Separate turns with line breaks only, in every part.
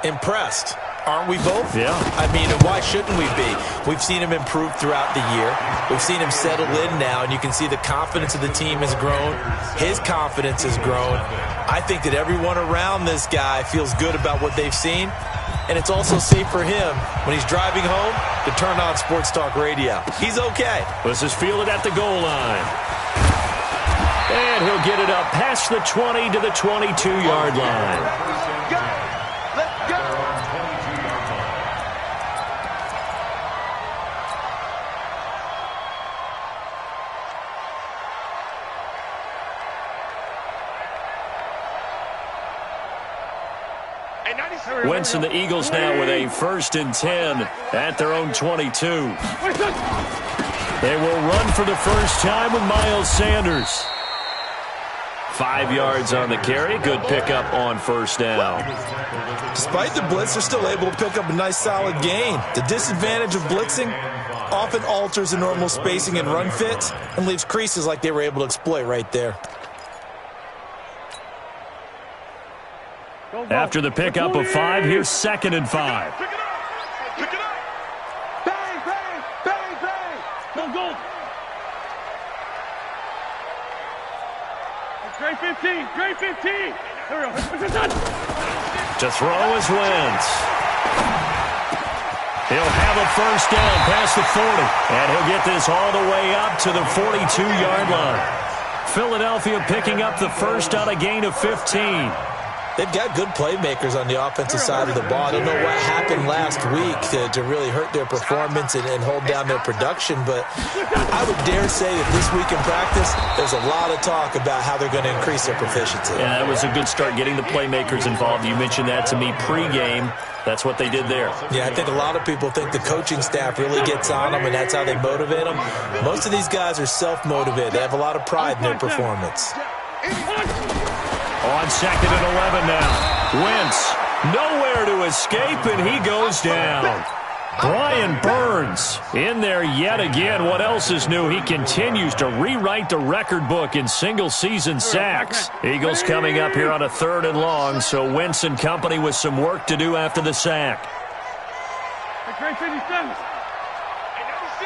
Impressed. Aren't we both?
Yeah.
I mean, why shouldn't we be? We've seen him improve throughout the year. We've seen him settle in now, and you can see the confidence of the team has grown. His confidence has grown. I think that everyone around this guy feels good about what they've seen, and it's also safe for him when he's driving home to turn on Sports Talk Radio. He's okay.
This is fielded at the goal line. And he'll get it up past the 20 to the 22-yard line. Wentz and the Eagles now with a 1st and 10 at their own 22. They will run for the first time with Miles Sanders. 5 yards on the carry. Good pickup on 1st down.
Despite the blitz, they're still able to pick up a nice solid gain. The disadvantage of blitzing often alters the normal spacing and run fits and leaves creases like they were able to exploit right there.
After the pickup of 5, here's 2nd and 5.
Pick it up. Pick it up. Bang, bang, bang, bang. Go, go. Great 15. Great 15. There we go.
To throw is Wentz. He'll have a 1st down past the 40. And he'll get this all the way up to the 42-yard line. Philadelphia picking up the 1st on a gain of 15.
They've got good playmakers on the offensive side of the ball. I don't know what happened last week to really hurt their performance and hold down their production, but I would dare say that this week in practice, there's a lot of talk about how they're going to increase their proficiency.
Yeah, that was a good start getting the playmakers involved. You mentioned that to me pregame. That's what they did there.
Yeah, I think a lot of people think the coaching staff really gets on them, and that's how they motivate them. Most of these guys are self-motivated. They have a lot of pride in their performance.
On 2nd and 11 now. Wentz, nowhere to escape, and he goes down. Brian Burns in there yet again. What else is new? He continues to rewrite the record book in single-season sacks. Eagles coming up here on a 3rd and long, so Wentz and company with some work to do after the sack.
Great 57.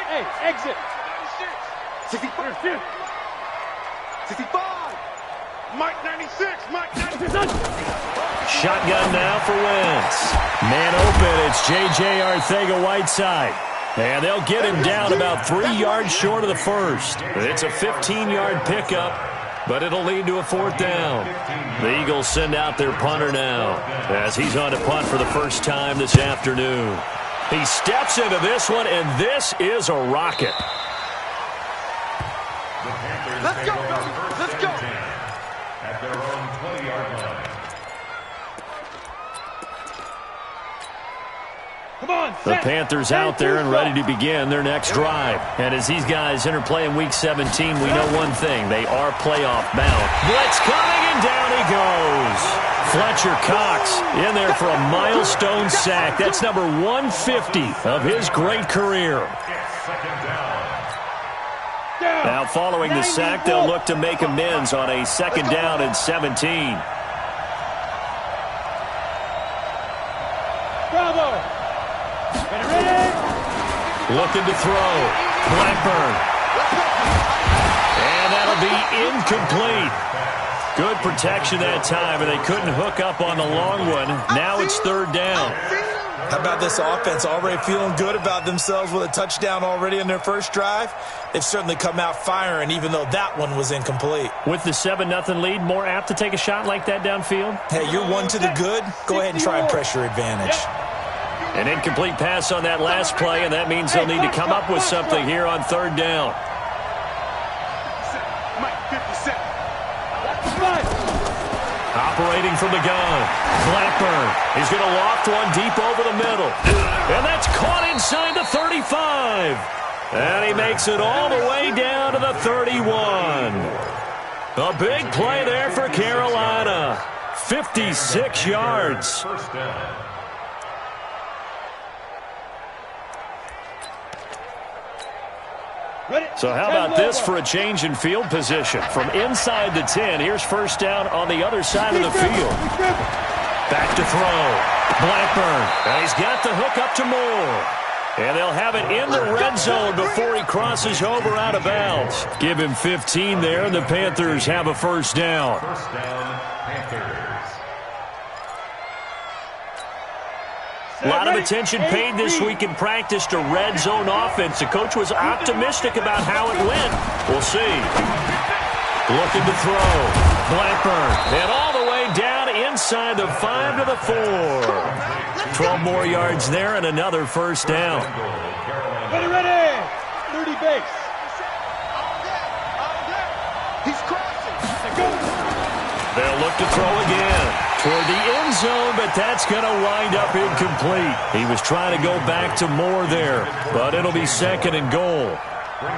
Hey, exit. 64. 65. Mike 96. Mike 96.
Shotgun now for Wentz. Man open, it's J.J. Arcega-Whiteside. And they'll get him down about 3 yards short of the 1st. It's a 15-yard pickup, but it'll lead to a 4th down. The Eagles send out their punter now as he's on to punt for the first time this afternoon. He steps into this one, and this is a rocket.
Let's go, baby. Let's go.
At their own 20-yard line.
Come on,
The Panthers out there and ready to begin their next drive. And as these guys interplay in Week 17, we know one thing. They are playoff bound. Blitz coming, and down he goes. Fletcher Cox in there for a milestone sack. That's number 150 of his great career. Now following the sack, they'll look to make amends on a 2nd down and 17.
Bravo.
Looking to throw. Blackburn. And that'll be incomplete. Good protection that time, and they couldn't hook up on the long one. Now it's 3rd down.
How about this offense already feeling good about themselves with a touchdown already in their first drive? They've certainly come out firing, even though that one was incomplete.
With the 7-0 lead, more apt to take a shot like that downfield?
Hey, you're one to the good. Go ahead and try and press your advantage.
An incomplete pass on that last play, and that means they'll need to come up with something here on 3rd down. Operating from the gun, Blackburn. He's going to loft one deep over the middle. And that's caught inside the 35. And he makes it all the way down to the 31. A big play there for Carolina. 56 yards.
First down.
So how about this for a change in field position? From inside the 10, here's 1st down on the other side of the field. Back to throw. Blackburn, and he's got the hook up to Moore. And they'll have it in the red zone before he crosses over out of bounds. Give him 15 there, and the Panthers have a first down.
First down, Panthers.
A lot of attention paid this week in practice to red zone offense. The coach was optimistic about how it went. We'll see. Looking to throw. Blackburn. And all the way down inside the 5 to the 4. 12 more yards there and another first down.
Ready. 30 base. He's crossing.
They'll look to throw again. Toward the end zone, but that's going to wind up incomplete. He was trying to go back to Moore there, but it'll be second and goal.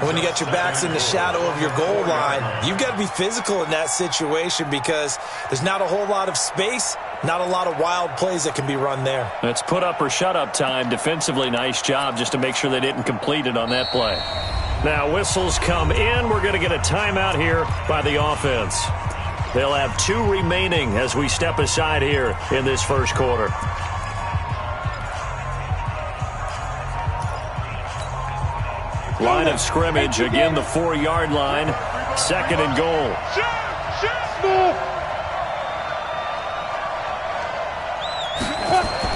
When you got your backs in the shadow of your goal line, you've got to be physical in that situation because there's not a whole lot of space, not a lot of wild plays that can be run there.
It's put up or shut up time. Defensively, nice job just to make sure they didn't complete it on that play. Now whistles come in. We're going to get a timeout here by the offense. They'll have 2 remaining as we step aside here in this first quarter. Line of scrimmage, again the 4-yard line. Second and goal.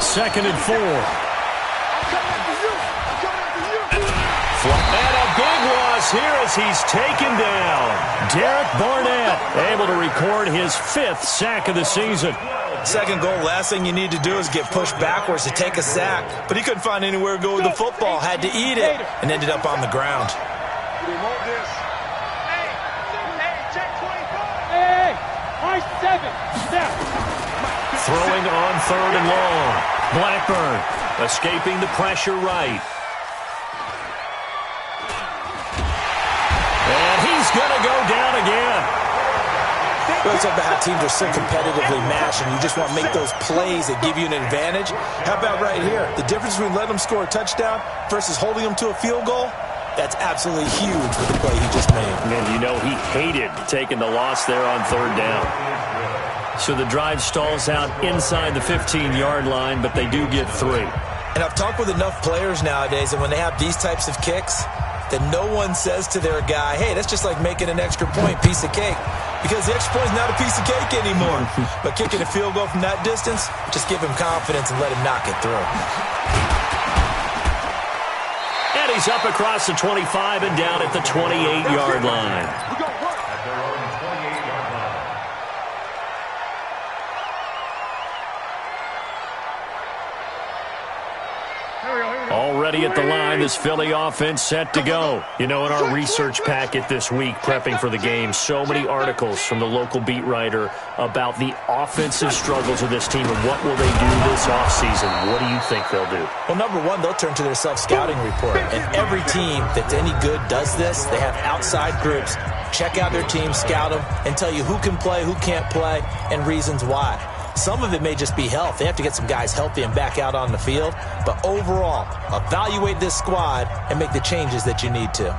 Second and 4. And a big loss here as he's taken down. Derek Barnett able to record his 5th sack of the season.
Second goal, last thing you need to do is get pushed backwards to take a sack. But he couldn't find anywhere to go with the football, had to eat it, and ended up on the ground.
Throwing on 3rd and long. Blackburn escaping the pressure right. And he's going to go down again.
Well, it's about how teams are so competitively matched, and you just want to make those plays that give you an advantage. How about right here? The difference between letting them score a touchdown versus holding them to a field goal, that's absolutely huge with the play he just made.
And you know he hated taking the loss there on 3rd down. So the drive stalls out inside the 15-yard line, but they do get 3.
And I've talked with enough players nowadays that when they have these types of kicks, that no one says to their guy, hey, that's just like making an extra point, piece of cake. Because the extra point is not a piece of cake anymore. But kicking a field goal from that distance, just give him confidence and let him knock it through.
And he's up across the 25 and down at the 28-yard line.
At their own 28-yard line.
Already at the line, this Philly offense set to go. You know, in our research packet this week, prepping for the game, so many articles from the local beat writer about the offensive struggles of this team and what will they do this offseason. What do you think they'll do?
Well, number one, they'll turn to their self-scouting report. And every team that's any good does this. They have outside groups. Check out their team, scout them, and tell you who can play, who can't play, and reasons why. Some of it may just be health. They have to get some guys healthy and back out on the field. But overall, evaluate this squad and make the changes that you need to.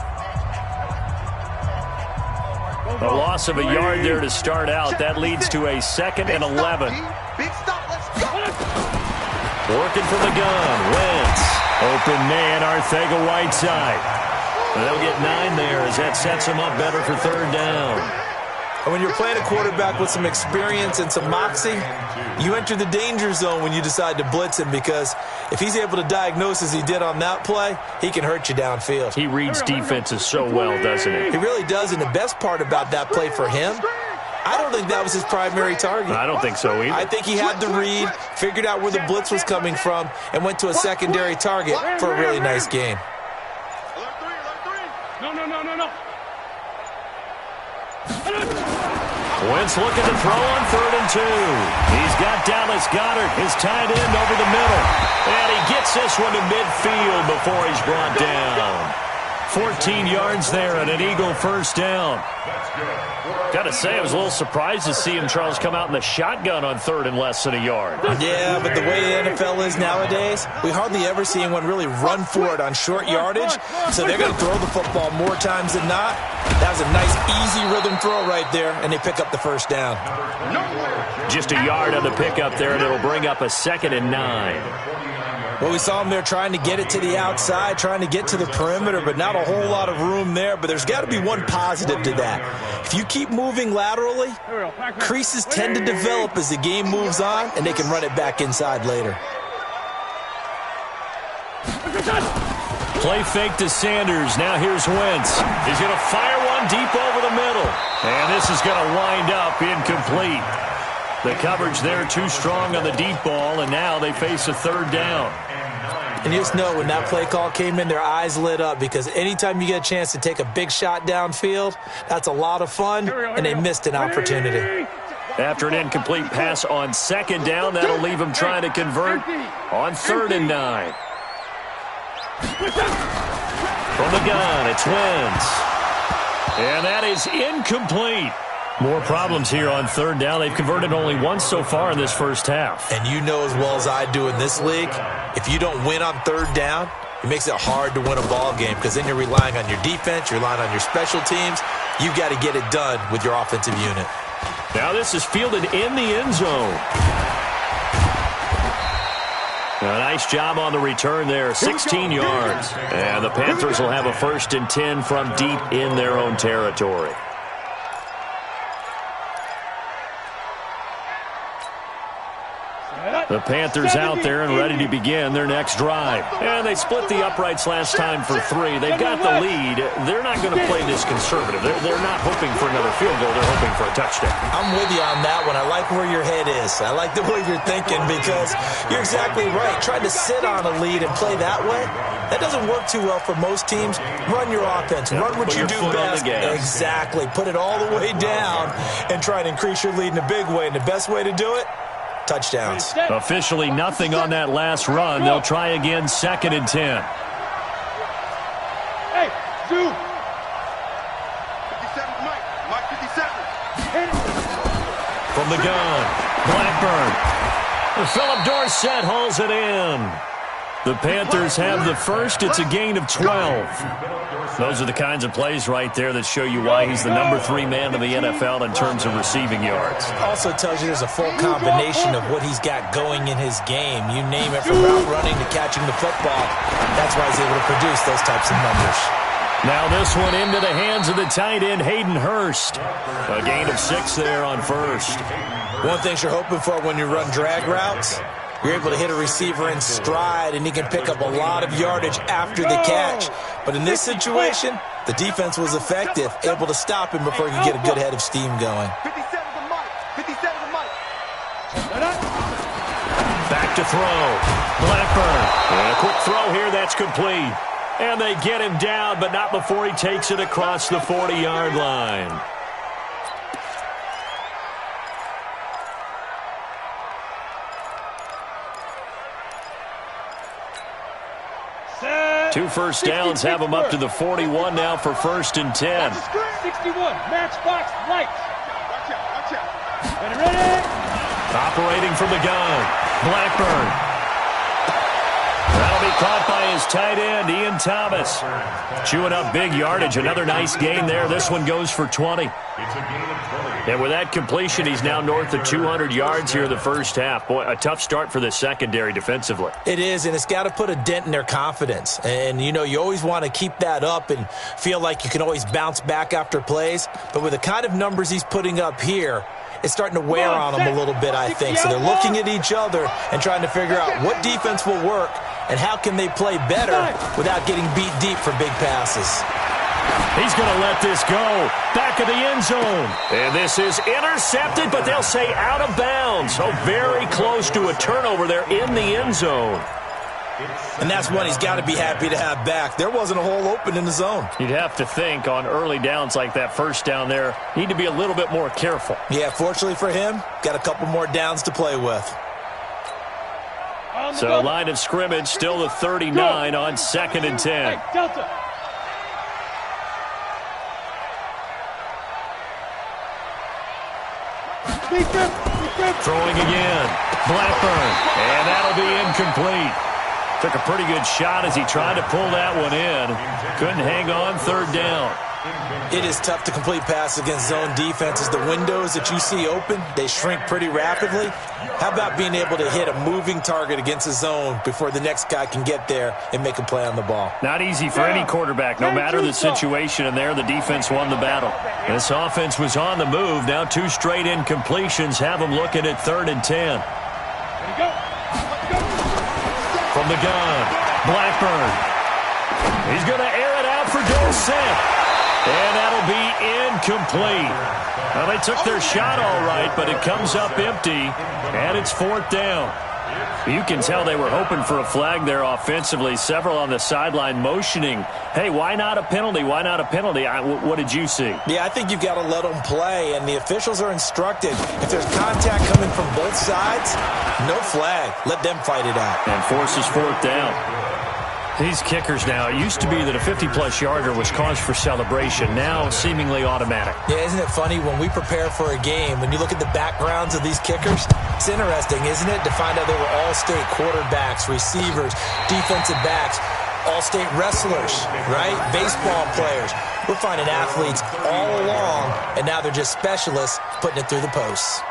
A loss of a yard there to start out. That leads to a 2nd and 11. Working from the gun. Wentz. Open man, Arcega-Whiteside. They'll get 9 there as that sets them up better for 3rd down.
And when you're playing a quarterback with some experience and some moxie, you enter the danger zone when you decide to blitz him, because if he's able to diagnose as he did on that play, he can hurt you downfield.
He reads defenses so well, doesn't he?
He really does, and the best part about that play for him, I don't think that was his primary target.
I don't think so either.
I think he had the read, figured out where the blitz was coming from, and went to a secondary target for a really nice gain.
Wentz looking to throw on 3rd and 2. He's got Dallas Goedert, his tight end, over the middle. And he gets this one to midfield before he's brought down. 14 yards there and an Eagle first down. Got to say, I was a little surprised to see him, Charles, come out in the shotgun on third and less than a yard.
Yeah, but the way the NFL is nowadays, we hardly ever see anyone really run for it on short yardage, so they're going to throw the football more times than not. That was a nice, easy rhythm throw right there, and they pick up the first down.
Just a yard on the pickup there, and it'll bring up a 2nd and 9.
Well, we saw him there trying to get it to the outside, trying to get to the perimeter, but not a whole lot of room there. But there's got to be one positive to that. If you keep moving laterally, creases tend to develop as the game moves on, and they can run it back inside later.
Play fake to Sanders. Now here's Wentz. He's going to fire one deep over the middle. And this is going to wind up incomplete. The coverage there too strong on the deep ball, and now they face a 3rd down.
And you just know when that play call came in, their eyes lit up, because anytime you get a chance to take a big shot downfield, that's a lot of fun, and they missed an opportunity.
After an incomplete pass on 2nd down, that'll leave them trying to convert on 3rd and 9. From the gun, it's Wentz. And that is incomplete. More problems here on 3rd down. They've converted only once so far in this first half.
And you know as well as I do in this league, if you don't win on 3rd down, it makes it hard to win a ball game, because then you're relying on your defense, you're relying on your special teams. You've got to get it done with your offensive unit.
Now this is fielded in the end zone. A nice job on the return there, 16 yards. And the Panthers will have a 1st and 10 from deep in their own territory. The Panthers out there and ready to begin their next drive. And they split the uprights last time for 3. They've got the lead. They're not going to play this conservative. They're not hoping for another field goal. They're hoping for a touchdown.
I'm with you on that one. I like where your head is. I like the way you're thinking, because you're exactly right. Trying to sit on a lead and play that way, that doesn't work too well for most teams. Run your offense. Run what you do best. Exactly. Put it all the way down and try and increase your lead in a big way. And the best way to do it, touchdowns.
Officially nothing on that last run. They'll try again, 2nd and 10.
Hey, Zoo. 57, Mike 57.
From the gun, Blackburn. Philip Dorsett hauls it in. The Panthers have the first. It's a gain of 12. Those are the kinds of plays right there that show you why he's the number 3 man in the NFL in terms of receiving yards.
Also tells you there's a full combination of what he's got going in his game. You name it, from route running to catching the football. That's why he's able to produce those types of numbers.
Now this one into the hands of the tight end, Hayden Hurst. A gain of 6 there on 1st.
One thing you're hoping for when you run drag routes, you're able to hit a receiver in stride, and he can pick up a lot of yardage after the catch. But in this situation, the defense was effective, able to stop him before he could get a good head of steam going.
57 to Mike. 57 to Mike.
Back to throw. Blackburn. And a quick throw here. That's complete. And they get him down, but not before he takes it across the 40-yard line. Two 1st downs have them up to the 41 now for 1st and 10.
61, matchbox lights. Watch out. Ready.
Operating from the gun, Blackburn. That'll be caught by his tight end, Ian Thomas. Chewing up big yardage. Another nice gain there. This one goes for 20. And with that completion, he's now north of 200 yards here in the first half. Boy, a tough start for the secondary defensively.
It is, and it's got to put a dent in their confidence. And, you know, you always want to keep that up and feel like you can always bounce back after plays. But with the kind of numbers he's putting up here, it's starting to wear on them a little bit, I think. So they're looking at each other and trying to figure out what defense will work and how can they play better without getting beat deep for big passes.
He's going to let this go. Back of the end zone. And this is intercepted, but they'll say out of bounds. So very close to a turnover there in the end zone.
And that's one he's got to be happy to have back. There wasn't a hole open in the zone.
You'd have to think on early downs like that, first down there, need to be a little bit more careful.
Yeah, fortunately for him, got a couple more downs to play with.
So line of scrimmage, still the 39 on 2nd and 10.
Delta.
Throwing again. Blackburn. And that'll be incomplete. Took a pretty good shot as he tried to pull that one in. Couldn't hang on, third down.
It is tough to complete passes against zone defenses. The windows that you see open, they shrink pretty rapidly. How about being able to hit a moving target against a zone before the next guy can get there and make a play on the ball?
Not easy for any quarterback, no matter the situation, and there the defense won the battle. This offense was on the move. Now 2 straight incompletions have them looking at 3rd and 10. From the gun, Blackburn. He's going to air it out for Dorsett. And that'll be incomplete. Well, they took their shot all right, but it comes up empty, and it's 4th down. You can tell they were hoping for a flag there offensively. Several on the sideline motioning, hey, why not a penalty? Why not a penalty? What did you see?
Yeah, I think you've got to let them play, and the officials are instructed. If there's contact coming from both sides, no flag. Let them fight it out.
And forces 4th down. These kickers now, it used to be that a 50-plus yarder was cause for celebration. Now, seemingly automatic.
Yeah, isn't it funny when we prepare for a game, when you look at the backgrounds of these kickers, it's interesting, isn't it, to find out they were all-state quarterbacks, receivers, defensive backs, all-state wrestlers, right? Baseball players. We're finding athletes all along, and now they're just specialists putting it through the posts.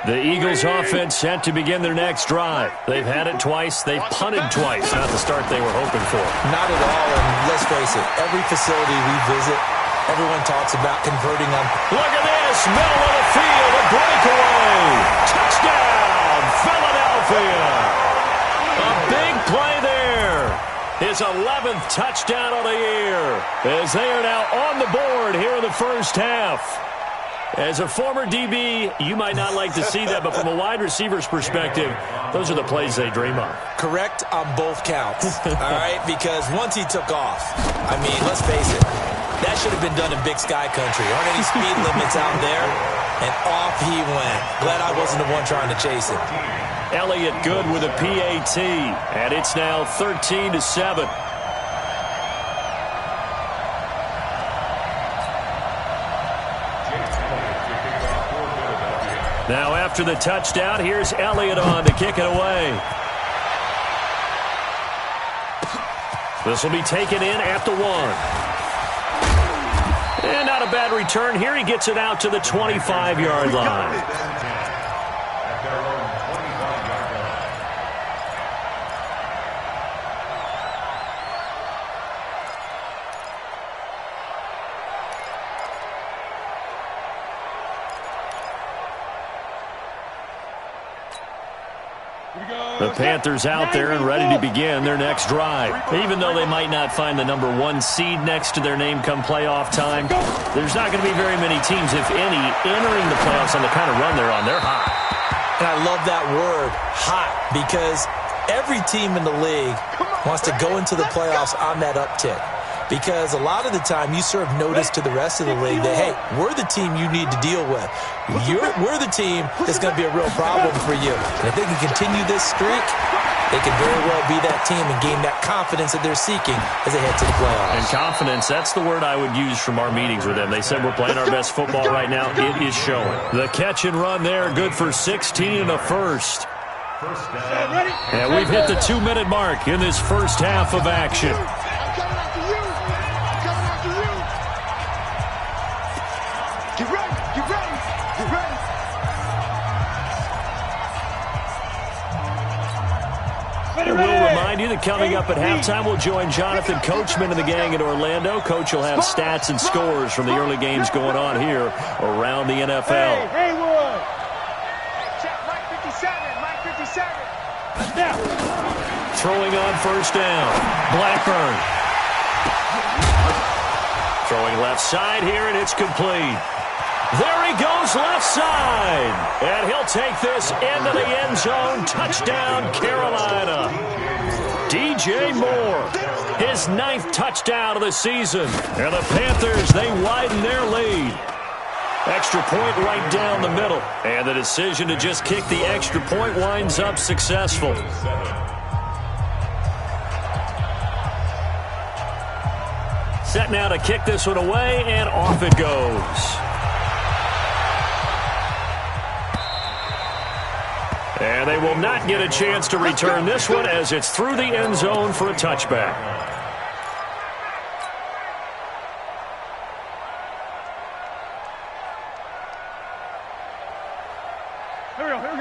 The Eagles offense set to begin their next drive. They've had it twice. They've punted twice. Not the start they were hoping for.
Not at all, and let's face it, every facility we visit, everyone talks about converting on.
Look at this, middle of the field, a breakaway. Touchdown, Philadelphia. A big play there. His 11th touchdown of the year, as they are now on the board here in the first half. As a former DB, you might not like to see that, but from a wide receiver's perspective, those are the plays they dream of.
Correct on both counts, all right? Because once he took off, I mean, let's face it, that should have been done in Big Sky Country. Aren't any speed limits out there? And off he went. Glad I wasn't the one trying to chase him.
Elliott good with a PAT, and it's now 13-7. Now after the touchdown, here's Elliott on to kick it away. This will be taken in at the 1. And not a bad return here. He gets it out to the 25-yard line. The Panthers out there and ready to begin their next drive. Even though they might not find the number 1 seed next to their name come playoff time, there's not going to be very many teams, if any, entering the playoffs on the kind of run they're on. They're hot.
And I love that word, hot, because every team in the league wants to go into the playoffs on that uptick. Because a lot of the time you serve notice to the rest of the league that, hey, we're the team you need to deal with. We're the team that's going to be a real problem for you. And if they can continue this streak, they can very well be that team and gain that confidence that they're seeking as they head to the playoffs.
And confidence, that's the word I would use from our meetings with them. They said we're playing our best football right now. It is showing. The catch and run there, good for 16 and a first. And we've hit the 2-minute mark in this first half of action. We'll remind you that coming up at halftime, we'll join Jonathan Coachman and the gang in Orlando. Coach will have stats and scores from the early games going on here around the NFL.
Hey, Haywood! Check, Mike 57, Mike 57. Now.
Throwing on first down. Blackburn. Throwing left side here, and it's complete. There he goes left side. And he'll take this into the end zone. Touchdown, Carolina. DJ Moore, his 9th touchdown of the season. And the Panthers, they widen their lead. Extra point right down the middle. And the decision to just kick the extra point winds up successful. Set now to kick this one away, and off it goes. And they will not get a chance to return this one as it's through the end zone for a touchback.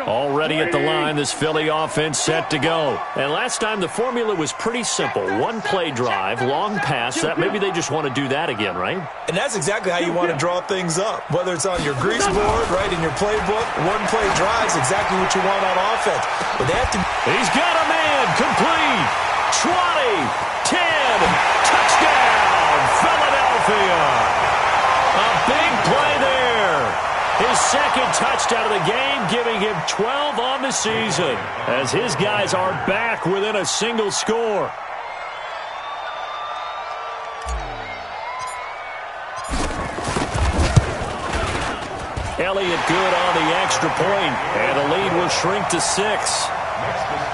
Already at the line, this Philly offense set to go. And last time the formula was pretty simple. One play drive, long pass. That maybe they just want to do that again, right?
And that's exactly how you want to draw things up. Whether it's on your grease board, right, in your playbook, one play drive is exactly what you want on offense. But they have to...
He's got a man, complete. 20, 10, touchdown, Philadelphia. A big play there. His second touchdown of the game, giving him 12 on the season, as his guys are back within a single score. Elliott good on the extra point, and the lead will shrink to 6.
Next to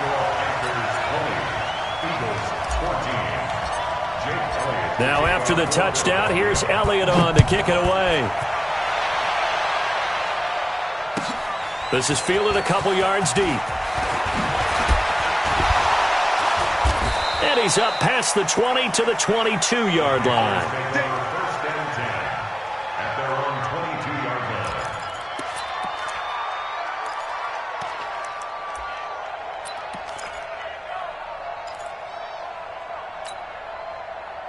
score, Panthers 20, Eagles 14. Jake Elliott.
Now after the touchdown, here's Elliott on to kick it away. This is fielded a couple yards deep. And he's up past the 20 to the 22-yard line.
First and 10 at their own 22-yard line.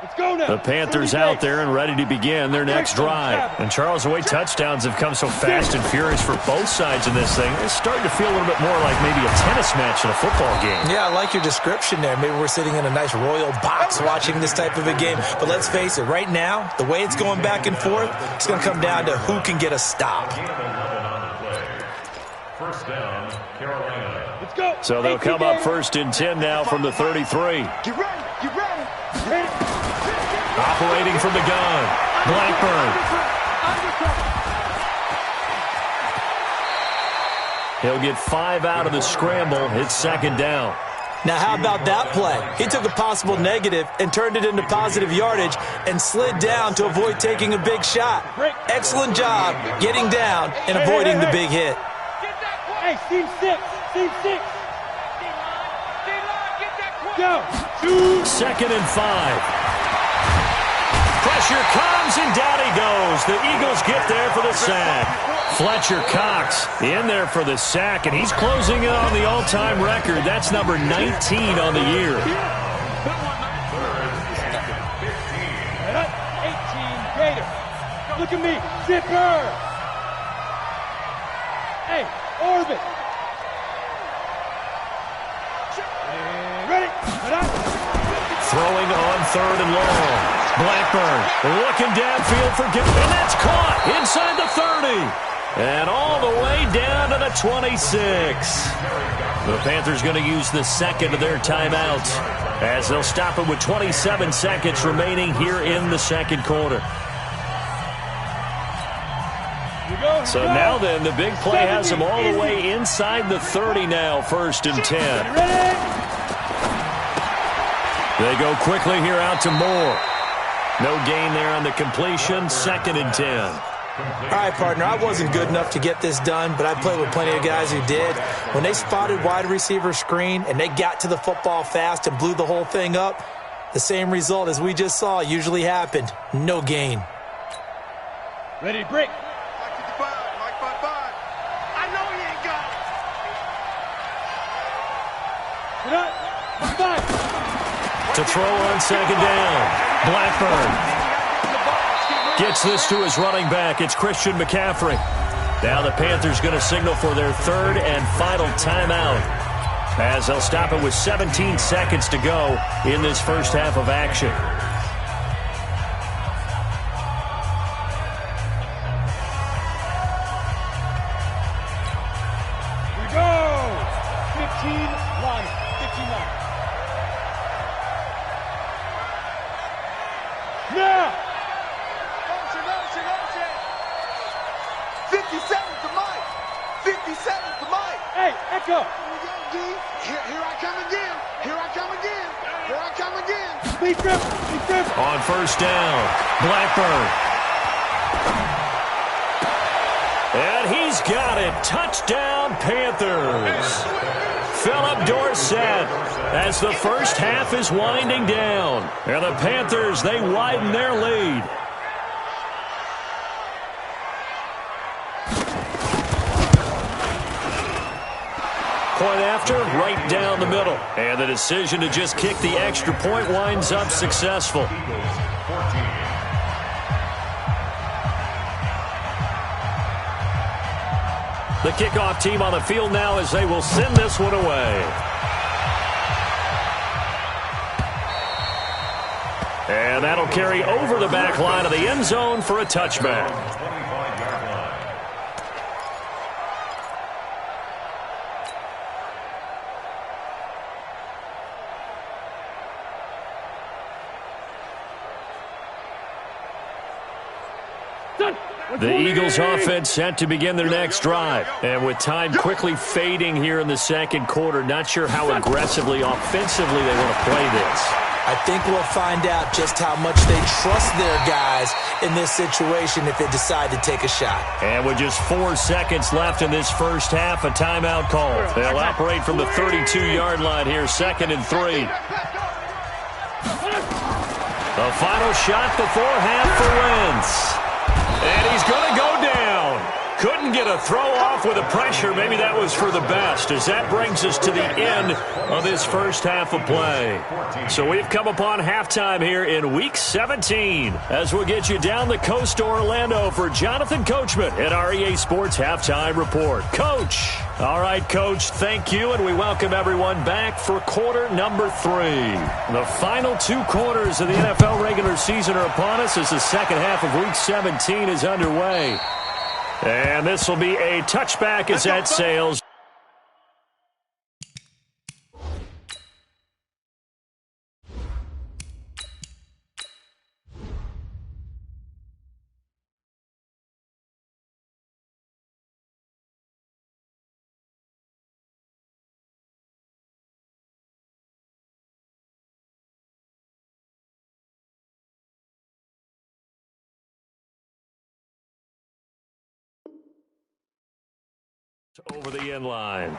Let's go now.
The Panthers out there and ready to begin their next drive. And Charles, the way touchdowns have come so fast and furious for both sides in this thing, it's starting to feel a little bit more like maybe a tennis match in a football game.
Yeah, I like your description there. Maybe we're sitting in a nice royal box watching this type of a game. But let's face it, right now, the way it's going back and forth, it's going to come down to who can get a stop.
First down, Carolina.
Let's go.
So they'll come up first and 10 now from the 33.
Get ready. Get ready. Ready.
Operating from the gun, Blackburn. He'll get 5 out of the scramble. It's second down.
Now, how about that play? He took a possible negative and turned it into positive yardage and slid down to avoid taking a big shot. Excellent job getting down and avoiding the big hit.
Hey, team 6. Team 6. Go.
Second and 5. Pressure comes, and down he goes. The Eagles get there for the sack. Fletcher Cox in there for the sack, and he's closing in on the all-time record. That's number 19 on the year.
18 Gator. Look at me. Zipper. Hey, orbit. Ready.
Throwing on third and long. Blackburn looking downfield for Gibbs, and that's caught inside the 30. And all the way down to the 26. The Panthers going to use the second of their timeouts as they'll stop it with 27 seconds remaining here in the second quarter. So now then, the big play has them all the way inside the 30 now, first and 10. They go quickly here out to Moore. No gain there on the completion, second and 10.
All right, partner, I wasn't good enough to get this done, but I played with plenty of guys who did. When they spotted wide receiver screen and they got to the football fast and blew the whole thing up, the same result as we just saw usually happened. No gain.
Ready, break.
Mike 55, Mike 55. I know he ain't got it.
Get up. 5.
To throw on second down. Blackburn gets this to his running back. It's Christian McCaffrey. Now the Panthers going to signal for their third and final timeout as they'll stop it with 17 seconds to go in this first half of action.
Here we go. 15 line. 15 line. Now!
Motion. 57 to Mike. 57 to Mike.
Hey, Echo.
Here we go, D. Here I come again. Here I come again. Here I come again.
On first down, Blackburn. And he's got it. Touchdown, Panthers. Philip Dorsett as the first half is winding down. And the Panthers, they widen their lead. Point after, right down the middle. And the decision to just kick the extra point winds up successful. The kickoff team on the field now as they will send this one away. And that'll carry over the back line of the end zone for a touchback. The Eagles offense set to begin their next drive. And with time quickly fading here in the second quarter, not sure how aggressively, offensively they want to play this.
I think we'll find out just how much they trust their guys in this situation if they decide to take a shot.
And with just 4 seconds left in this first half, a timeout call. They'll operate from the 32-yard line here, 2nd and 3. The final shot before half for Wentz. And he's going to go down. Couldn't get a throw off with the pressure. Maybe that was for the best, as that brings us to the end of this first half of play. So we've come upon halftime here in Week 17 as we'll get you down the coast to Orlando for Jonathan Coachman at our EA Sports Halftime Report. Coach. All right, Coach, thank you, and we welcome everyone back for quarter number 3. The final 2 quarters of the NFL regular season are upon us as the second half of Week 17 is underway. And this will be a touchback as that sails. Over the end line.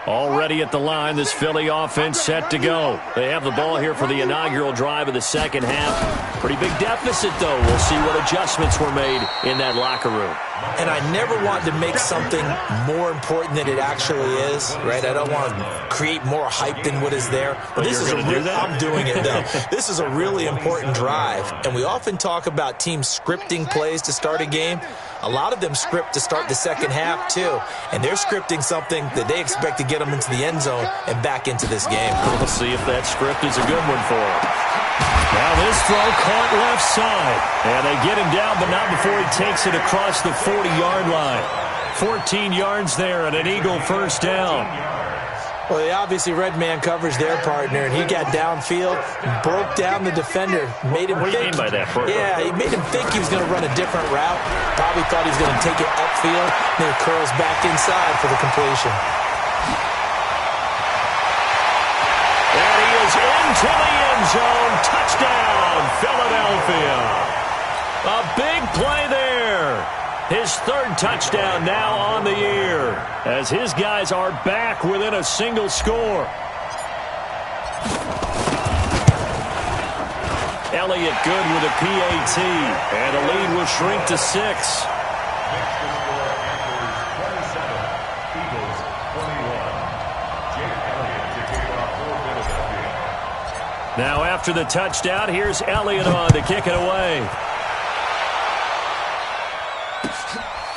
Already at the line, this Philly offense set to go. They have the ball here for the inaugural drive of the second half. Pretty big deficit, though. We'll see what adjustments were made in that locker room.
And I never want to make something more important than it actually is, right? I don't want to create more hype than what is there. But this is I'm doing it, though. This is a really important drive. And we often talk about teams scripting plays to start a game. A lot of them script to start the second half, too. And they're scripting something that they expect to get them into the end zone and back into this game.
We'll see if that script is a good one for them. Now this throw caught left side. And they get him down, but not before he takes it across the 40-yard line. 14 yards there and an Eagle first down.
Well, they obviously read man coverage their partner, and he got downfield, broke down the defender, made him
think. What do you mean by that?
Yeah, he made him think he was going to run a different route. Probably thought he was going to take it upfield, then it curls back inside for the completion.
And he is into the end zone. Touchdown, Philadelphia. A big play there. His 3rd touchdown now on the year as his guys are back within a single score. Elliott good with a PAT, and the lead will shrink to 6. Now after the touchdown, here's Elliott on to kick it away.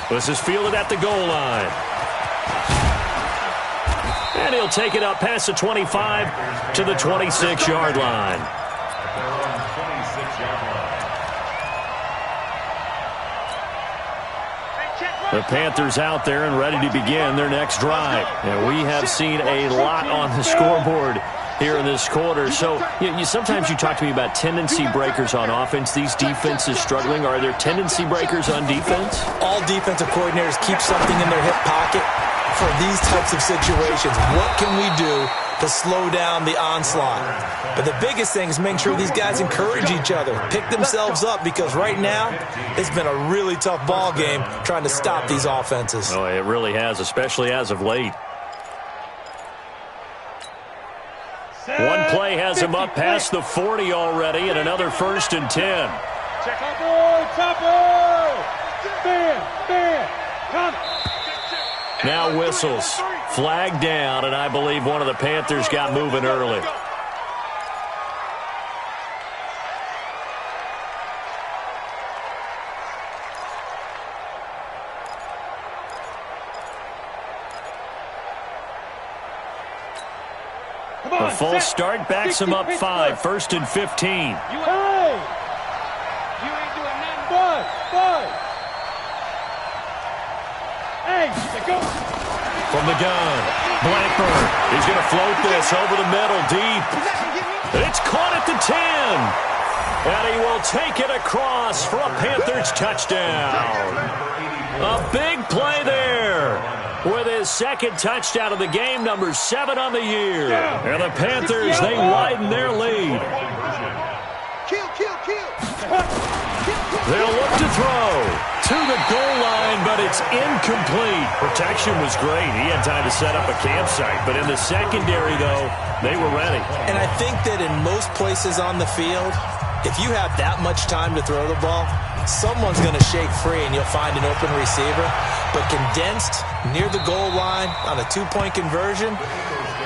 This is fielded at the goal line. And he'll take it up past the 25 to the 26-yard line. The Panthers out there and ready to begin their next drive. And we have seen a lot on the scoreboard here in this quarter. So sometimes you talk to me about tendency breakers on offense. These defenses struggling. Are there tendency breakers on defense?
All defensive coordinators keep something in their hip pocket for these types of situations. What can we do to slow down the onslaught? But the biggest thing is making sure these guys encourage each other, pick themselves up, because right now it's been a really tough ball game trying to stop these offenses.
Oh, it really has, especially as of late. One play has him up past the 40 already, and another 1st and 10.
Check out, Ben, come.
Now whistles. Flag down, and I believe one of the Panthers got moving early. A false start backs him up 5, 1st and 15.
You ain't doing nothing. Bud. Hey, go.
From the gun, Blackburn. He's going to float this over the middle, deep. It's caught at the 10. And he will take it across for a Panthers touchdown. A big play there. With his 2nd touchdown of the game, number 7 on the year. And the Panthers, they widen their lead.
Kill.
They'll look to throw to the goal line, but it's incomplete. Protection was great. He had time to set up a campsite. But in the secondary, though, they were ready.
And I think that in most places on the field, if you have that much time to throw the ball, someone's going to shake free and you'll find an open receiver. But condensed near the goal line on a 2-point conversion,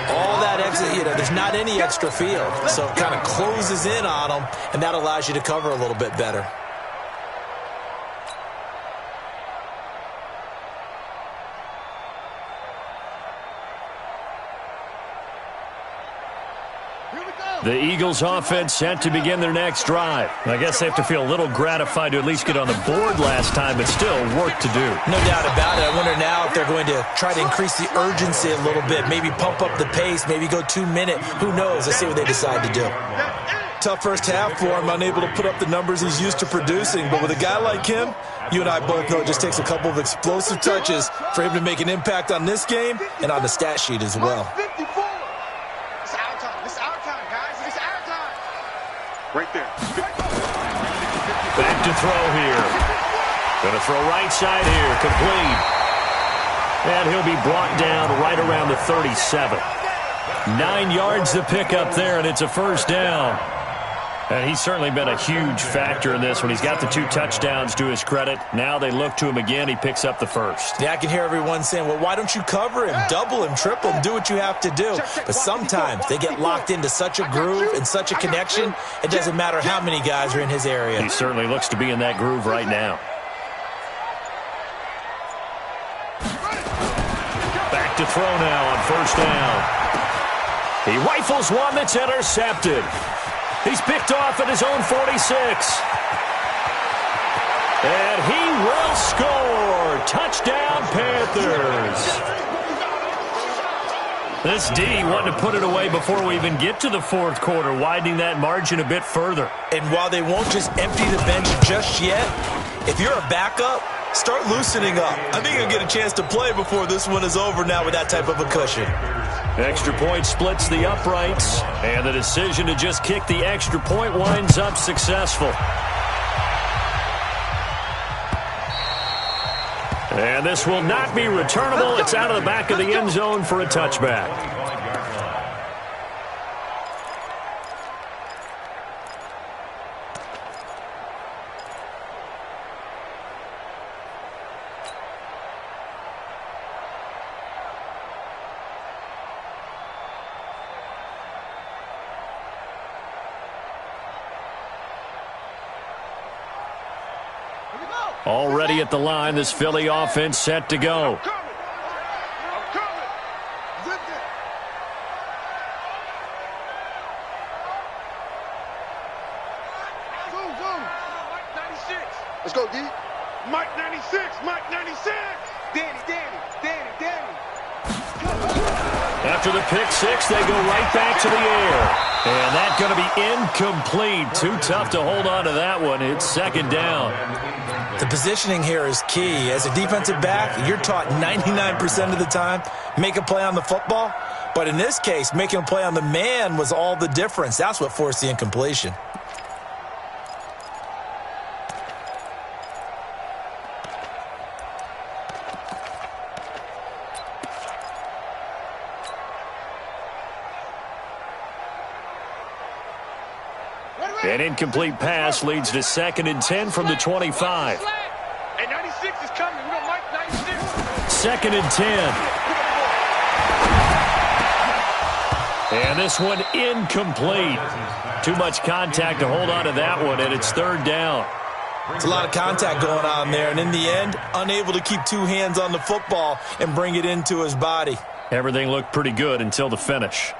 all that extra, there's not any extra field. So it kind of closes in on them, and that allows you to cover a little bit better.
The Eagles offense set to begin their next drive. I guess they have to feel a little gratified to at least get on the board last time, but still work to do.
No doubt about it. I wonder now if they're going to try to increase the urgency a little bit, maybe pump up the pace, maybe go 2-minute. Who knows? Let's see what they decide to do. Tough first half for him, unable to put up the numbers he's used to producing. But with a guy like him, you and I both know it just takes a couple of explosive touches for him to make an impact on this game and on the stat sheet as well.
Right there.
Back to throw here. Going to throw right side here. Complete. And he'll be brought down right around the 37. 9 yards to pick up there, and it's a 1st down. And he's certainly been a huge factor in this when he's got the 2 touchdowns to his credit. Now they look to him again. He picks up the 1st.
Yeah, I can hear everyone saying, well, why don't you cover him, double him, triple him, do what you have to do. But sometimes they get locked into such a groove and such a connection, it doesn't matter how many guys are in his area.
He certainly looks to be in that groove right now. Back to throw now on 1st down. He rifles one that's intercepted. He's picked off at his own 46. And he will score. Touchdown, Panthers. This D wanted to put it away before we even get to the 4th quarter, widening that margin a bit further.
And while they won't just empty the bench just yet, if you're a backup, start loosening up. I think you'll get a chance to play before this one is over now with that type of a cushion.
Extra point splits the uprights, and the decision to just kick the extra point winds up successful. And this will not be returnable. It's out of the back of the end zone for a touchback. Already at the line, this Philly offense set to go.
I'm coming. Zip it. Zoom. Mike 96. Let's go, D. Mike 96. Danny.
After the pick six, they go right back to the air. And that's going to be incomplete. Too tough to hold on to that one. It's second down.
The positioning here is key. As a defensive back, you're taught 99% of the time, make a play on the football. But in this case, making a play on the man was all the difference. That's what forced the incompletion.
An incomplete pass leads to 2nd and 10 from the 25.
Hey, 96 is coming. We got Mike 96.
2nd and 10. And this one incomplete. Too much contact to hold on to that one, and it's 3rd down.
It's a lot of contact going on there, and in the end, unable to keep 2 hands on the football and bring it into his body.
Everything looked pretty good until the finish.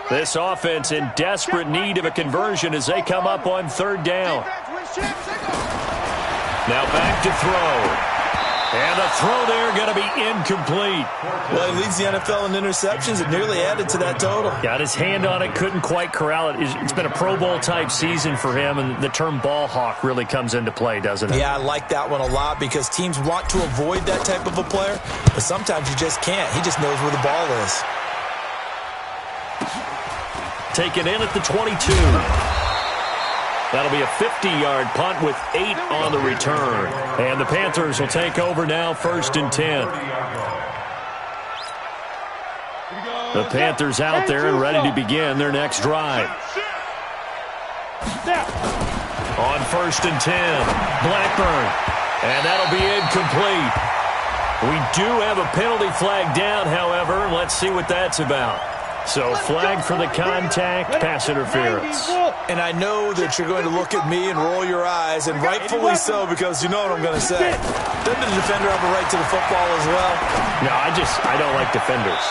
This offense in desperate need of a conversion as they come up on 3rd down. Now back to throw. And the throw there going to be incomplete.
Well, he leads the NFL in interceptions. It nearly added to that total.
Got his hand on it, couldn't quite corral it. It's been a Pro Bowl-type season for him, and the term ball hawk really comes into play, doesn't it?
Yeah, I like that one a lot because teams want to avoid that type of a player, but sometimes you just can't. He just knows where the ball is.
Taken in at the 22. That'll be a 50-yard punt with 8 on the return. And the Panthers will take over now, 1st and 10. The Panthers out there and ready to begin their next drive. On 1st and 10, Blackburn. And that'll be incomplete. We do have a penalty flag down, however, and let's see what that's about. So flag for the contact, pass interference.
And I know that you're going to look at me and roll your eyes, and rightfully so, because you know what I'm going to say. Doesn't the defender have a right to the football as well?
No, I don't like defenders.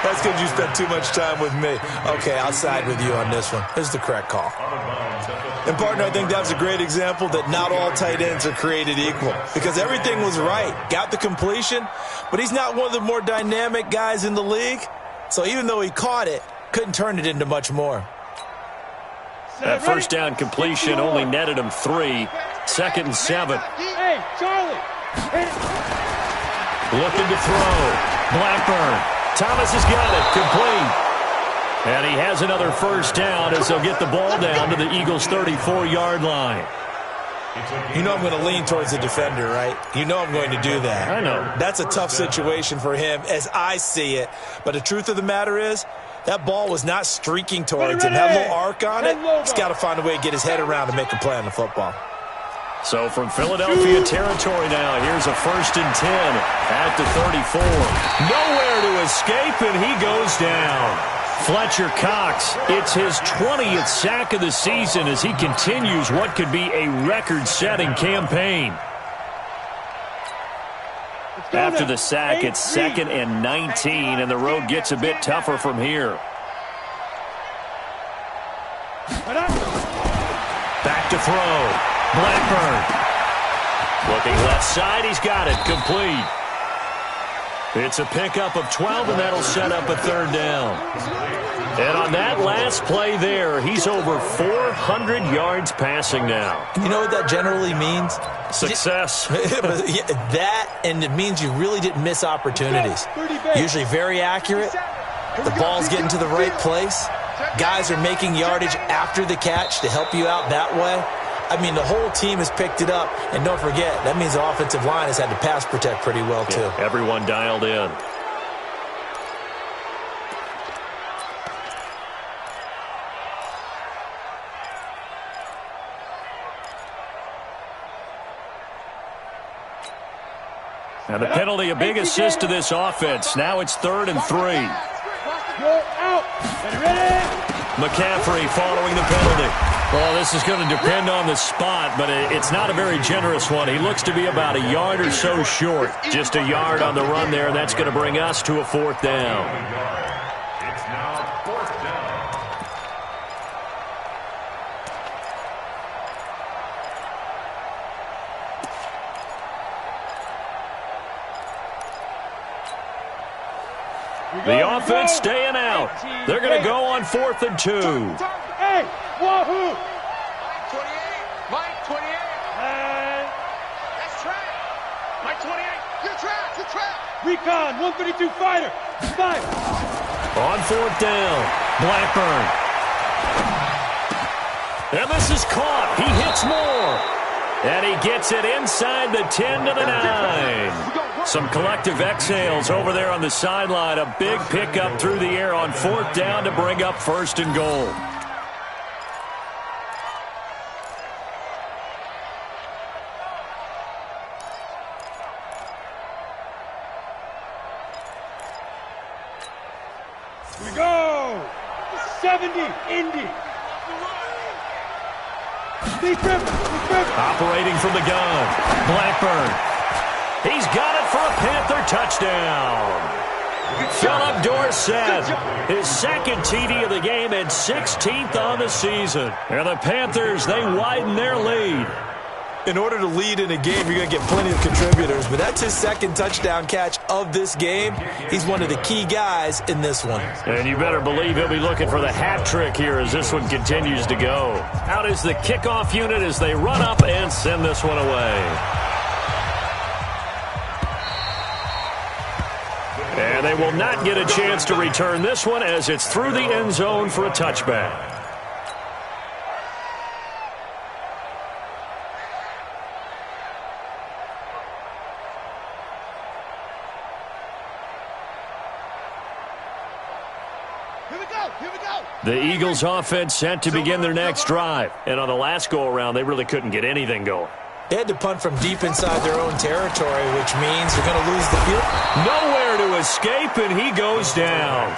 That's because you spent too much time with me. Okay, I'll side with you on this one. This is the correct call. And, partner, I think that was a great example that not all tight ends are created equal because everything was right. Got the completion, but he's not one of the more dynamic guys in the league. So even though he caught it, couldn't turn it into much more.
That first down completion only netted him 3. 2nd and 7.
Hey, Charlie.
Looking to throw. Blackburn. Thomas has got it. Complete. And he has another first down as they'll get the ball down to the Eagles' 34-yard line.
You know I'm going to lean towards the defender, right? You know I'm going to do that.
I know.
That's a tough situation for him as I see it. But the truth of the matter is, that ball was not streaking towards him. That little arc on it, he's got to find a way to get his head around and make a play on the football.
So from Philadelphia territory now, here's a 1st and 10 at the 34. Nowhere to escape, and he goes down. Fletcher Cox, it's his 20th sack of the season as he continues what could be a record-setting campaign. After the sack, it's 2nd and 19, and the road gets a bit tougher from here. Back to throw. Blackburn. Looking left side, he's got it. Complete. It's a pickup of 12, and that'll set up a 3rd down. And on that last play there, he's over 400 yards passing now.
You know what that generally means?
Success.
That, and it means you really didn't miss opportunities. Usually very accurate. The ball's getting to the right place. Guys are making yardage after the catch to help you out that way. I mean, the whole team has picked it up. And don't forget, that means the offensive line has had to pass protect pretty well, too.
Yeah, everyone dialed in. And the penalty, a big assist to this offense. Now it's 3rd and 3. McCaffrey following the penalty. Well, this is going to depend on the spot, but it's not a very generous one. He looks to be about a yard or so short. Just a yard on the run there, and that's going to bring us to a 4th down.
It's now 4th down.
The offense staying out. They're going to go on 4th and 2.
Hey, wahoo!
Mike 28. That's track. Mike 28. You're trapped. You're trapped.
Recon, 132 fighter. Fire.
On 4th down, Blackburn. And this is caught. He hits more. And he gets it inside the 10 to the 9. Some collective exhales over there on the sideline. A big pickup through the air on 4th down to bring up 1st and goal.
We go. 70, Indy.
Operating from the gun, Blackburn. He's got it for a Panther touchdown. Philip Dorsett, his 2nd TD of the game and 16th on the season. And the Panthers, they widen their lead.
In order to lead in a game, you're going to get plenty of contributors, but that's his 2nd touchdown catch of this game. He's one of the key guys in this one.
And you better believe he'll be looking for the hat trick here as this one continues to go. Out is the kickoff unit as they run up and send this one away. And they will not get a chance to return this one as it's through the end zone for a touchback. The Eagles offense set to begin their next drive. And on the last go-around, they really couldn't get anything going.
They had to punt from deep inside their own territory, which means they're going to lose the field.
Nowhere to escape, and he goes down.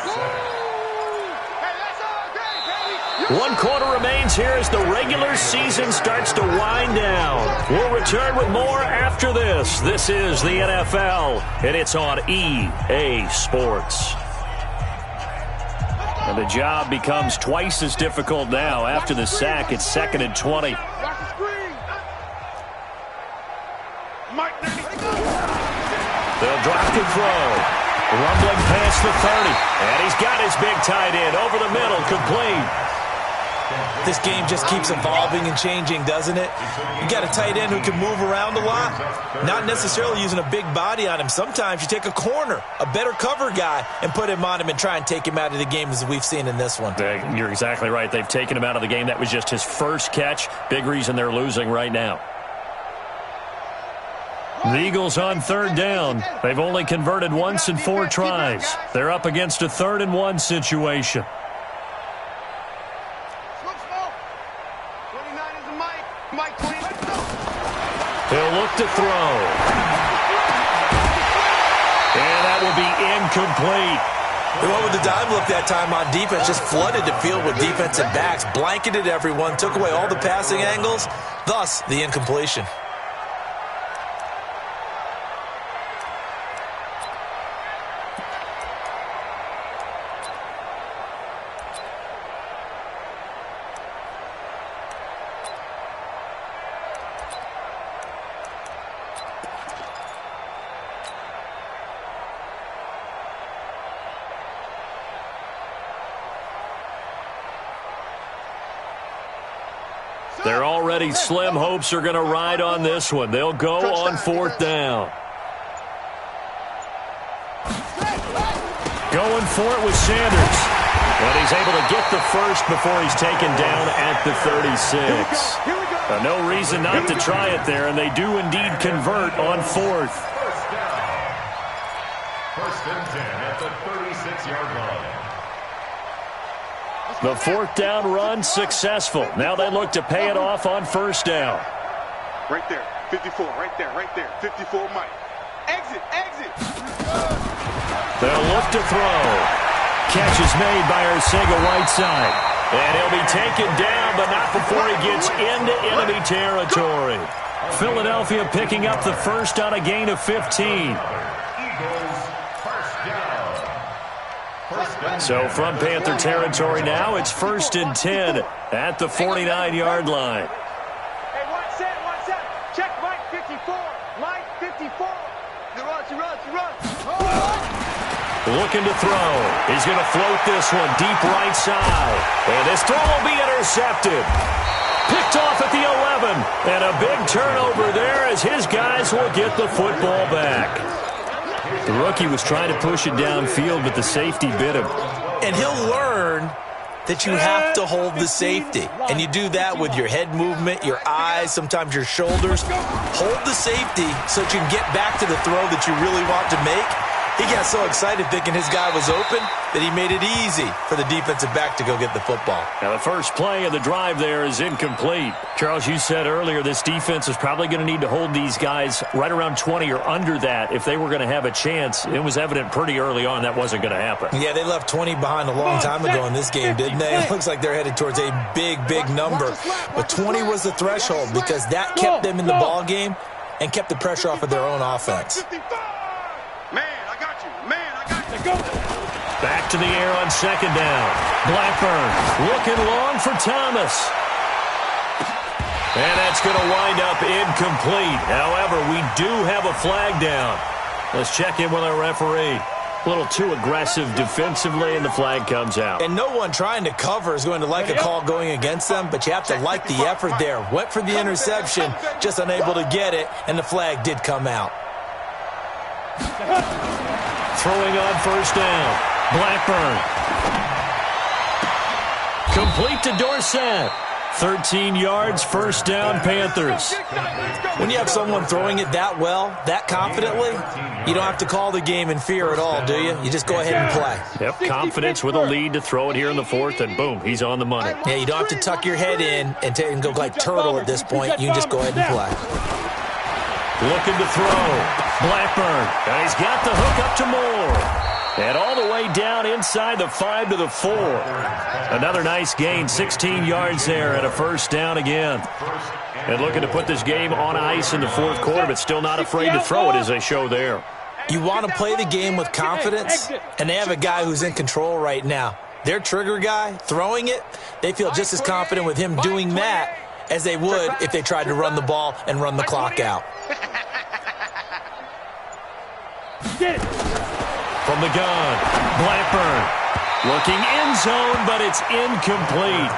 1 quarter remains here as the regular season starts to wind down. We'll return with more after this. This is the NFL, and it's on EA Sports. And the job becomes twice as difficult now after the sack. It's 2nd and 20.
Watch the screen. Mike 90.
They'll drop the throw. Rumbling past the 30. And he's got his big tight end over the middle, complete.
This game just keeps evolving and changing, doesn't it? You got a tight end who can move around a lot, not necessarily using a big body on him. Sometimes you take a corner, a better cover guy, and put him on him and try and take him out of the game as we've seen in this one.
You're exactly right. They've taken him out of the game. That was just his first catch. Big reason they're losing right now. The Eagles on 3rd down. They've only converted once in 4 tries. They're up against a 3rd and 1 situation. He'll look to throw. And that will be incomplete.
They went with the dive look that time on defense, just flooded the field with defensive backs, blanketed everyone, took away all the passing angles, thus the incompletion.
Their already slim hopes are going to ride on this one. They'll go on 4th down. Going for it with Sanders. But he's able to get the first before he's taken down at the 36. No reason not to try it there, and they do indeed convert on 4th.
First and 10 at the 36-yard line.
The 4th down run successful. Now they look to pay it off on 1st down.
Right there, 54, right there, 54, Mike. Exit.
They'll look to throw. Catch is made by Arcega-Whiteside. And he'll be taken down, but not before he gets into enemy territory. Philadelphia picking up the first on a gain of 15. So from Panther territory now, it's 1st and 10 at the 49-yard line.
Hey, one set. Check Mike 54. Mike 54. He runs.
looking to throw. He's going to float this one deep right side. And this throw will be intercepted. Picked off at the 11. And a big turnover there as his guys will get the football back. The rookie was trying to push it downfield, but the safety bit him.
And he'll learn that you have to hold the safety. And you do that with your head movement, your eyes, sometimes your shoulders. Hold the safety so that you can get back to the throw that you really want to make. He got so excited thinking his guy was open that he made it easy for the defensive back to go get the football.
Now, the first play of the drive there is incomplete. Charles, you said earlier this defense is probably going to need to hold these guys right around 20 or under that if they were going to have a chance. It was evident pretty early on that wasn't going to happen.
Yeah, they left 20 behind a long time ago in this game, didn't they? It looks like they're headed towards a big, big number. But 20 was the threshold because that kept them in the ball game and kept the pressure off of their own offense.
Back to the air on second down. Blackburn looking long for Thomas. And that's going to wind up incomplete. However, we do have a flag down. Let's check in with our referee. A little too aggressive defensively, and the flag comes out.
And no one trying to cover is going to like a call going against them, but you have to like the effort there. Went for the interception, just unable to get it, and the flag did come out.
Throwing on first down. Blackburn. Complete to Dorsett. 13 yards, first down, Panthers.
When you have someone throwing it that well, that confidently, you don't have to call the game in fear at all, do you? You just go ahead and play.
Yep, confidence with a lead to throw it here in the fourth, and boom, he's on the money.
Yeah, you don't have to tuck your head in and go like turtle at this point. You can just go ahead and play.
Looking to throw. Blackburn. And he's got the hook up to Moore. And all the way down inside the 5 to the 4. Another nice gain, 16 yards there and a first down again. And looking to put this game on ice in the fourth quarter, but still not afraid to throw it as they show there.
You want to play the game with confidence, and they have a guy who's in control right now. Their trigger guy, throwing it, they feel just as confident with him doing that as they would if they tried to run the ball and run the clock out.
Get it.
From the gun, Blackburn looking end zone, but it's incomplete.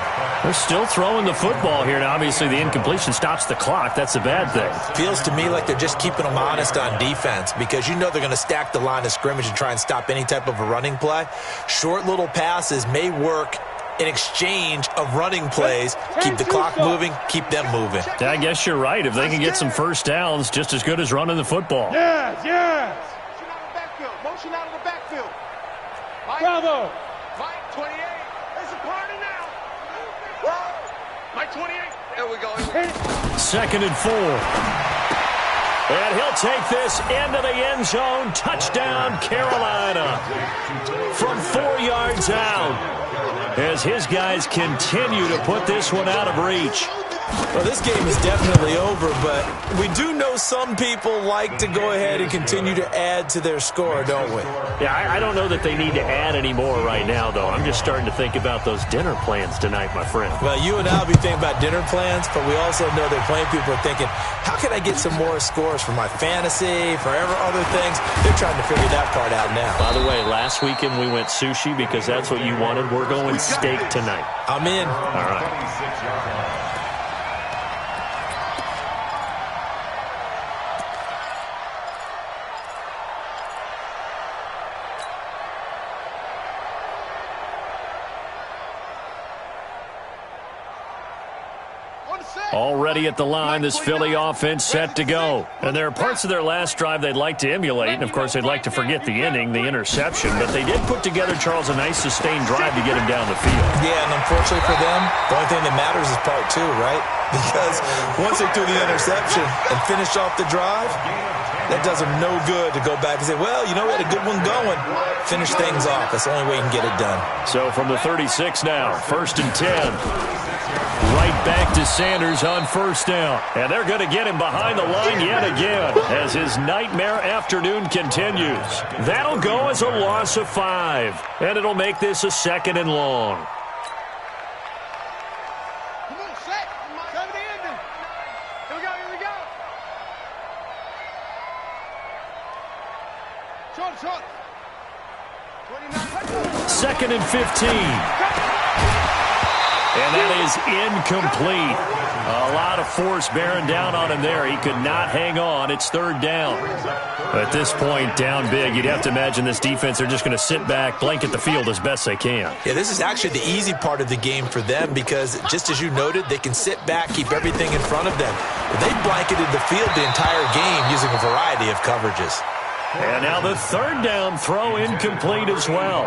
They're still throwing the football here, and obviously the incompletion stops the clock. That's a bad thing.
Feels to me like they're just keeping them honest on defense because you know they're going to stack the line of scrimmage and try and stop any type of a running play. Short little passes may work in exchange of running plays. Keep the clock moving, keep them moving.
Yeah, I guess you're right. If they can get some first downs, just as good as running the football.
Yes, yes.
Motion out of the backfield.
Bravo.
Mike 28. It's a party now. Mike 28. There we go.
Second and 4. And he'll take this into the end zone. Touchdown, Carolina. From 4 yards out. As his guys continue to put this one out of reach.
Well, this game is definitely over, but we do know some people like to go ahead and continue to add to their score, don't we?
Yeah, I don't know that they need to add any more right now, though. I'm just starting to think about those dinner plans tonight, my friend.
Well, you and I will be thinking about dinner plans, but we also know that plenty of people are thinking, how can I get some more scores for my fantasy, for other things? They're trying to figure that part out now.
By the way, last weekend we went sushi because that's what you wanted. We're going steak tonight.
I'm in.
All right. Already at the line, this Philly offense set to go. And there are parts of their last drive they'd like to emulate, and of course they'd like to forget the inning, the interception, but they did put together, Charles, a nice sustained drive to get him down the field.
Yeah, and unfortunately for them, the only thing that matters is part 2, right? Because once they threw the interception and finished off the drive, that does them no good to go back and say, well, you know, we had a good one going. Finish things off. That's the only way you can get it done.
So from the 36 now, 1st and 10. Right back to Sanders on first down. And they're going to get him behind the line yet again as his nightmare afternoon continues. That'll go as a loss of 5. And it'll make this a 2nd and long.
Come on, set. Come to the ending. Here we go, here we go. Short.
2nd and 15. And that is incomplete. A lot of force bearing down on him there. He could not hang on. It's 3rd down. At this point, down big, you'd have to imagine this defense, they're just going to sit back, blanket the field as best they can.
Yeah, this is actually the easy part of the game for them because, just as you noted, they can sit back, keep everything in front of them. But they blanketed the field the entire game using a variety of coverages.
And now the 3rd down throw incomplete as well.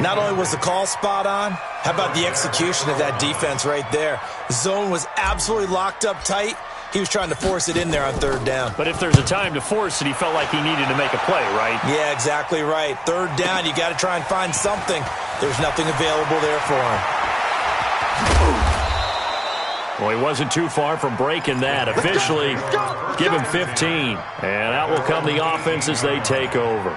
Not only was the call spot on, how about the execution of that defense right there? The zone was absolutely locked up tight. He was trying to force it in there on 3rd down.
But if there's a time to force it, he felt like he needed to make a play, right?
Yeah, exactly right. 3rd down, you got to try and find something. There's nothing available there for him.
Well, he wasn't too far from breaking that. Officially, give him 15. And out will come the offense as they take over.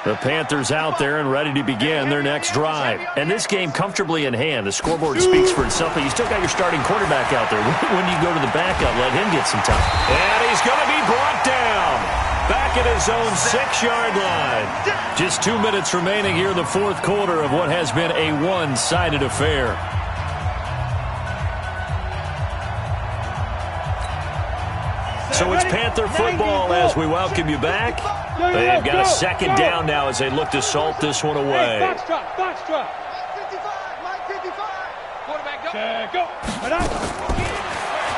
The Panthers out there and ready to begin their next drive. And this game comfortably in hand. The scoreboard speaks for itself, but you still got your starting quarterback out there. When you go to the backup, let him get some time. And he's going to be brought down. Back at his own 6-yard line. Just 2 minutes remaining here in the 4th quarter of what has been a one-sided affair. So it's Panther football as we welcome you back. They've got a 2nd down now as they look to salt this one away.
Foxtrot. 55, Mike 55. Quarterback, go.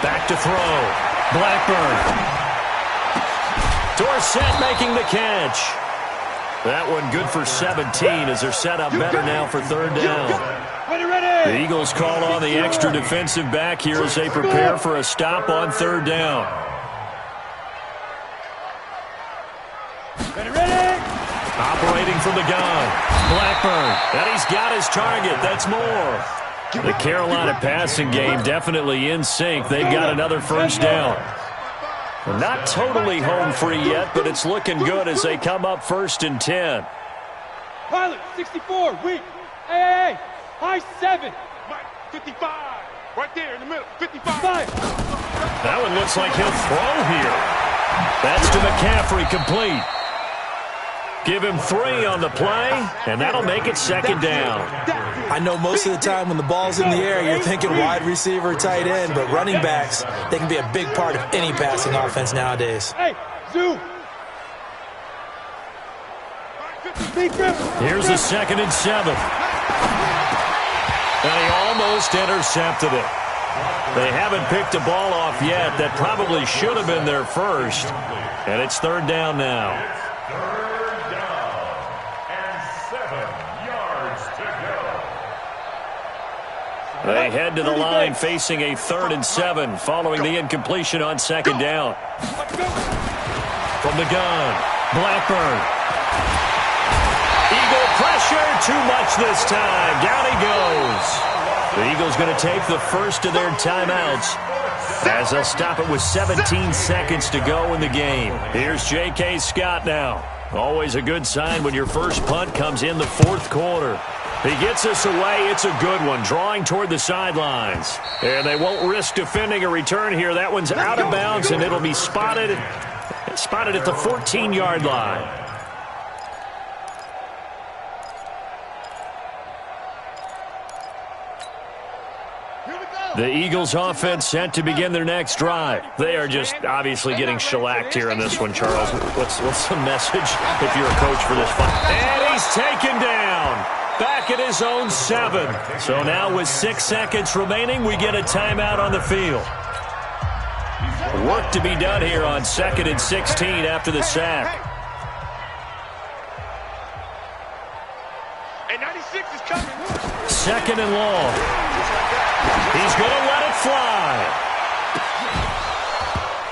Back to throw. Blackburn. Dorsett making the catch. That one good for 17 as they're set up better now for 3rd down. The Eagles call on the extra defensive back here as they prepare for a stop on 3rd down. Operating from the gun. Blackburn. And he's got his target. That's more. The Carolina passing game definitely in sync. They've got another 1st down. Not totally home free yet, but it's looking good as they come up 1st and 10.
Pilot, 64, weak. Hey, high 7. Mike, 55. Right there in the middle, 55.
That one looks like he'll throw here. That's to McCaffrey, complete. Give him 3 on the play, and that'll make it 2nd down.
I know most of the time when the ball's in the air, you're thinking wide receiver, tight end, but running backs, they can be a big part of any passing offense nowadays.
Hey, zoom.
Here's the 2nd and 7. And he almost intercepted it. They haven't picked a ball off yet. That probably should have been their first. And it's 3rd down now.
3rd down and 7 yards to go.
They head to the line facing a 3rd and 7 following the incompletion on 2nd down. From the gun, Blackburn. Eagle pressure, too much this time. Down he goes. The Eagles going to take the first of their timeouts as they'll stop it with 17 seconds to go in the game. Here's J.K. Scott now. Always a good sign when your first punt comes in the 4th quarter. He gets us away. It's a good one, drawing toward the sidelines. And they won't risk defending a return here. That one's out of bounds, and it'll be spotted at the 14-yard line. The Eagles offense set to begin their next drive. They are just obviously getting shellacked here in this one, Charles. What's the message if you're a coach for this fight? And he's taken down. Back at his own 7. So now with 6 seconds remaining, we get a timeout on the field. Work to be done here on 2nd and 16 after the sack.
And 96 is coming.
2nd and long. He's going to let it fly.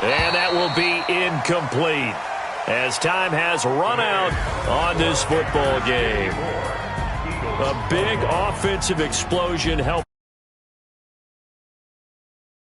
And that will be incomplete as time has run out on this football game. A big offensive explosion helped.